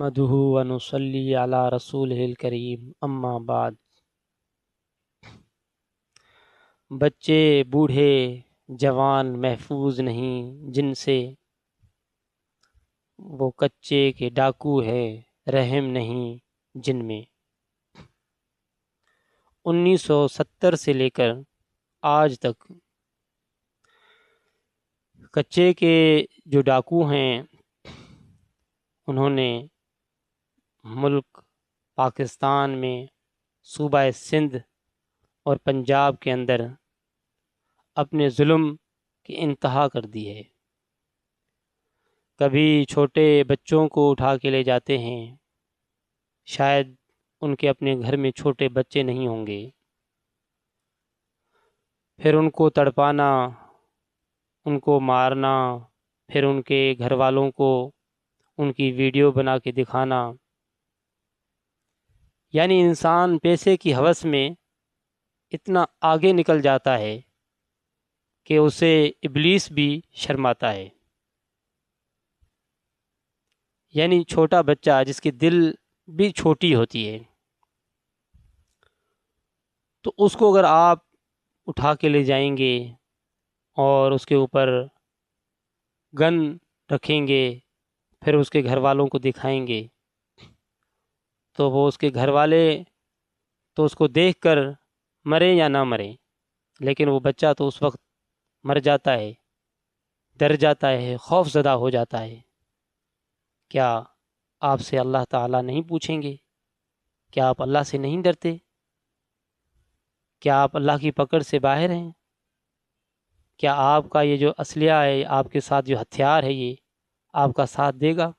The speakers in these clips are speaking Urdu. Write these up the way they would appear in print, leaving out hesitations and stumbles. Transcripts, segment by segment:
نحمدہ و نصلی علی رسولہ الکریم اما بعد۔ بچے بوڑھے جوان محفوظ نہیں جن سے، وہ کچے کے ڈاکو ہے رحم نہیں جن میں۔ 1970 سے لے کر آج تک کچے کے جو ڈاکو ہیں انہوں نے ملک پاکستان میں صوبہ سندھ اور پنجاب کے اندر اپنے ظلم کی انتہا کر دی ہے۔ کبھی چھوٹے بچوں کو اٹھا کے لے جاتے ہیں، شاید ان کے اپنے گھر میں چھوٹے بچے نہیں ہوں گے، پھر ان کو تڑپانا، ان کو مارنا، پھر ان کے گھر والوں کو ان کی ویڈیو بنا کے دکھانا۔ یعنی انسان پیسے کی ہوس میں اتنا آگے نکل جاتا ہے کہ اسے ابلیس بھی شرماتا ہے۔ یعنی چھوٹا بچہ جس کی دل بھی چھوٹی ہوتی ہے، تو اس کو اگر آپ اٹھا کے لے جائیں گے اور اس کے اوپر گن رکھیں گے، پھر اس کے گھر والوں کو دکھائیں گے، تو وہ اس کے گھر والے تو اس کو دیکھ کر مرے یا نہ مرے، لیکن وہ بچہ تو اس وقت مر جاتا ہے، ڈر جاتا ہے، خوف زدہ ہو جاتا ہے۔ کیا آپ سے اللہ تعالیٰ نہیں پوچھیں گے؟ کیا آپ اللہ سے نہیں ڈرتے؟ کیا آپ اللہ کی پکڑ سے باہر ہیں؟ کیا آپ کا یہ جو اسلحہ ہے، آپ کے ساتھ جو ہتھیار ہے، یہ آپ کا ساتھ دے گا؟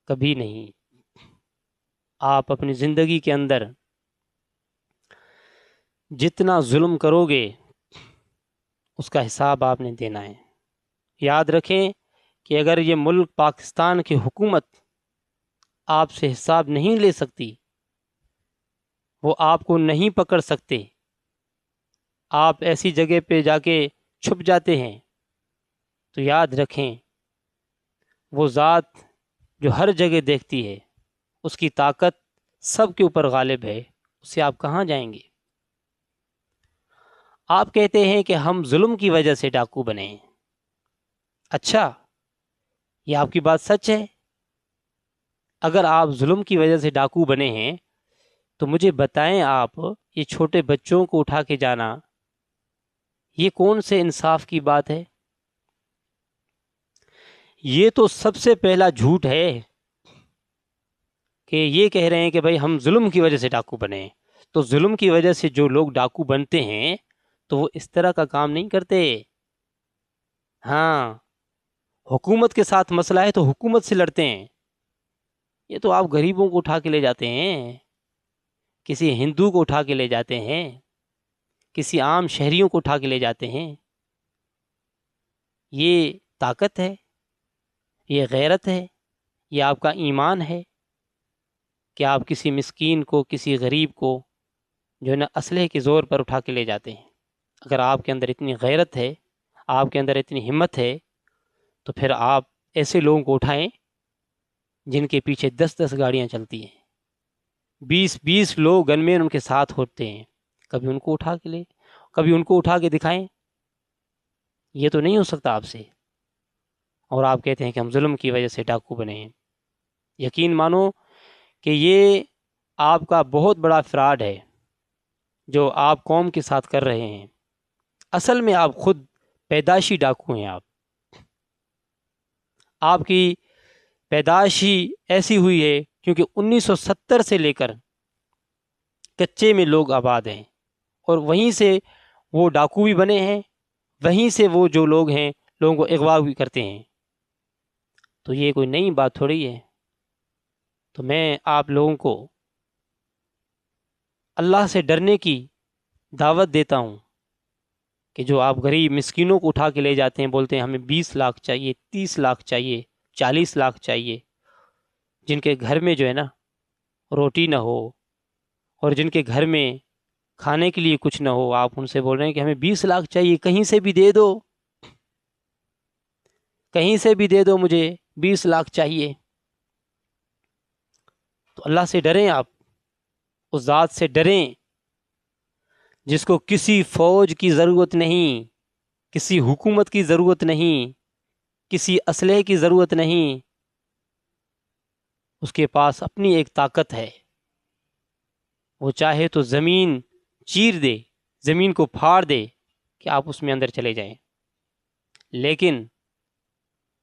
کبھی نہیں۔ آپ اپنی زندگی کے اندر جتنا ظلم کرو گے اس کا حساب آپ نے دینا ہے۔ یاد رکھیں کہ اگر یہ ملک پاکستان کی حکومت آپ سے حساب نہیں لے سکتی، وہ آپ کو نہیں پکڑ سکتے، آپ ایسی جگہ پہ جا کے چھپ جاتے ہیں، تو یاد رکھیں وہ ذات جو ہر جگہ دیکھتی ہے، اس کی طاقت سب کے اوپر غالب ہے، اس سے آپ کہاں جائیں گے؟ آپ کہتے ہیں کہ ہم ظلم کی وجہ سے ڈاکو بنے ہیں۔ اچھا، یہ آپ کی بات سچ ہے؟ اگر آپ ظلم کی وجہ سے ڈاکو بنے ہیں تو مجھے بتائیں، آپ یہ چھوٹے بچوں کو اٹھا کے جانا، یہ کون سے انصاف کی بات ہے؟ یہ تو سب سے پہلا جھوٹ ہے کہ یہ کہہ رہے ہیں کہ بھائی ہم ظلم کی وجہ سے ڈاکو بنے ہیں۔ تو ظلم کی وجہ سے جو لوگ ڈاکو بنتے ہیں تو وہ اس طرح کا کام نہیں کرتے۔ ہاں، حکومت کے ساتھ مسئلہ ہے تو حکومت سے لڑتے ہیں۔ یہ تو آپ غریبوں کو اٹھا کے لے جاتے ہیں، کسی ہندو کو اٹھا کے لے جاتے ہیں، کسی عام شہریوں کو اٹھا کے لے جاتے ہیں۔ یہ طاقت ہے؟ یہ غیرت ہے؟ یہ آپ کا ایمان ہے کہ آپ کسی مسکین کو، کسی غریب کو جو ہے نا اسلحے کے زور پر اٹھا کے لے جاتے ہیں؟ اگر آپ کے اندر اتنی غیرت ہے، آپ کے اندر اتنی ہمت ہے، تو پھر آپ ایسے لوگوں کو اٹھائیں جن کے پیچھے 10 گاڑیاں چلتی ہیں، 20 لوگ گن مین ان کے ساتھ ہوتے ہیں، کبھی ان کو اٹھا کے لے، کبھی ان کو اٹھا کے دکھائیں۔ یہ تو نہیں ہو سکتا آپ سے، اور آپ کہتے ہیں کہ ہم ظلم کی وجہ سے ڈاکو بنے ہیں۔ یقین مانو کہ یہ آپ کا بہت بڑا فراڈ ہے جو آپ قوم کے ساتھ کر رہے ہیں۔ اصل میں آپ خود پیدائشی ڈاکو ہیں۔ آپ کی پیدائش ہی ایسی ہوئی ہے کیونکہ 1970 سے لے کر کچے میں لوگ آباد ہیں، اور وہیں سے وہ ڈاکو بھی بنے ہیں، وہیں سے وہ جو لوگ ہیں لوگوں کو اغوا بھی کرتے ہیں۔ تو یہ کوئی نئی بات تھوڑی ہے۔ تو میں آپ لوگوں کو اللہ سے ڈرنے کی دعوت دیتا ہوں کہ جو آپ غریب مسکینوں کو اٹھا کے لے جاتے ہیں، بولتے ہیں ہمیں 20 لاکھ چاہیے، 30 لاکھ چاہیے، 40 لاکھ چاہیے، جن کے گھر میں جو ہے نا روٹی نہ ہو، اور جن کے گھر میں کھانے کے لیے کچھ نہ ہو، آپ ان سے بول رہے ہیں کہ ہمیں 20 لاکھ چاہیے، کہیں سے بھی دے دو، کہیں سے بھی دے دو، مجھے 20 لاکھ چاہیے۔ تو اللہ سے ڈریں، آپ اس ذات سے ڈریں جس کو کسی فوج کی ضرورت نہیں، کسی حکومت کی ضرورت نہیں، کسی اسلحے کی ضرورت نہیں. اس کے پاس اپنی ایک طاقت ہے. وہ چاہے تو زمین چیر دے، زمین کو پھاڑ دے کہ آپ اس میں اندر چلے جائیں، لیکن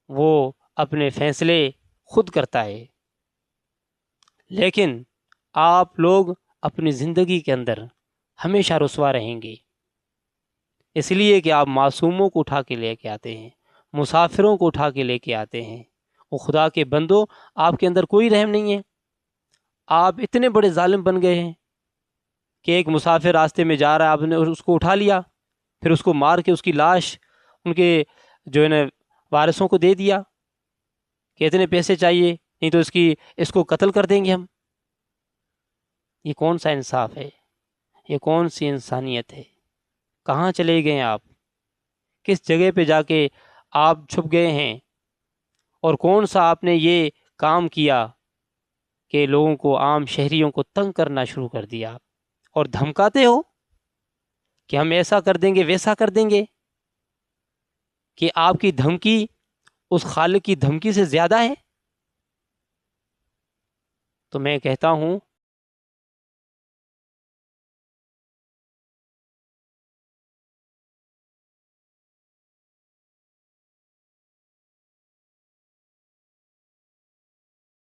وہ اپنے فیصلے خود کرتا ہے. لیکن آپ لوگ اپنی زندگی کے اندر ہمیشہ رسوا رہیں گے، اس لیے کہ آپ معصوموں کو اٹھا کے لے کے آتے ہیں، مسافروں کو اٹھا کے لے کے آتے ہیں. وہ خدا کے بندو، آپ کے اندر کوئی رحم نہیں ہے. آپ اتنے بڑے ظالم بن گئے ہیں کہ ایک مسافر راستے میں جا رہا ہے، آپ نے اس کو اٹھا لیا، پھر اس کو مار کے اس کی لاش ان کے جو ہے نا وارثوں کو دے دیا کہ اتنے پیسے چاہیے، نہیں تو اس کو قتل کر دیں گے ہم. یہ کون سا انصاف ہے؟ یہ کون سی انسانیت ہے؟ کہاں چلے گئے آپ؟ کس جگہ پہ جا کے آپ چھپ گئے ہیں؟ اور کون سا آپ نے یہ کام کیا کہ لوگوں کو، عام شہریوں کو تنگ کرنا شروع کر دیا اور دھمکاتے ہو کہ ہم ایسا کر دیں گے، ویسا کر دیں گے؟ کہ آپ کی دھمکی اس خالق کی دھمکی سے زیادہ ہے؟ تو میں کہتا ہوں